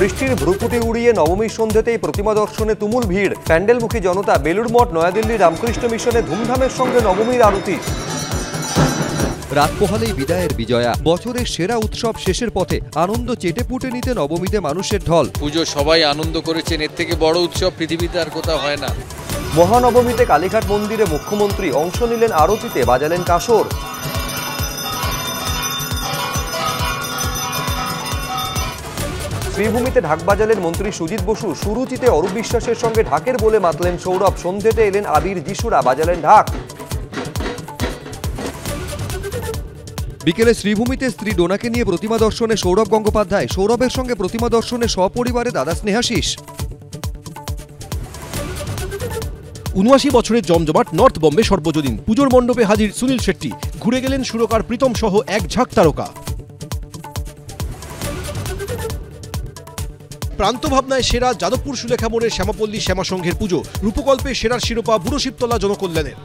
বৃষ্টির ভ্রুকুটি উড়িয়ে নবমীর সন্ধ্যেতেই প্রতিমা দর্শনে তুমুল ভিড়। প্যান্ডেলমুখী জনতা। বেলুড় মঠ, নয়াদিল্লি রামকৃষ্ণ মিশনে ধুমধামের সঙ্গে নবমীর আরতি। রাত পোহালেই বিদায়ের বিজয়া। বছরের সেরা উৎসব শেষের পথে। আনন্দ চেটে পুটে নিতে নবমীতে মানুষের ঢল। পুজো সবাই আনন্দ করেছেন, এর থেকে বড় উৎসব পৃথিবীতে আর কোথাও হয় না। মহানবমীতে কালীঘাট মন্দিরে মুখ্যমন্ত্রী অংশ নিলেন আরতিতে, বাজালেন কাসর। শ্রীভূমিতে ঢাক বাজালেন মন্ত্রী সুজিত বসু। সুরুচিতে অরূপ বিশ্বাসের সঙ্গে ঢাকের বলে মাতলেন সৌরভ। সন্ধ্যেতে এলেন আবির যিশুরা, বাজালেন ঢাক। বিকেলে শ্রীভূমিতে স্ত্রী ডোনাকে নিয়ে প্রতিমা দর্শনে সৌরভ গঙ্গোপাধ্যায়। সৌরভের সঙ্গে প্রতিমা দর্শনে সপরিবারে দাদা স্নেহাশিস। ৭৯ বছরের জমজমাট নর্থ বম্বে সর্বজনীন। পুজোর মণ্ডপে হাজির সুনীল শেট্টি। ঘুরে গেলেন সুরকার প্রীতম সহ এক ঝাঁক তারকা। প্রান্তভাবনায় সেরা যাদবপুর সুলেখা মোড়ের শ্যামাপল্লী শ্যামা সংঘের পুজো। রূপকল্পে সেরার শিরোপা বুড়ো শিবতলা জনকল্যাণের।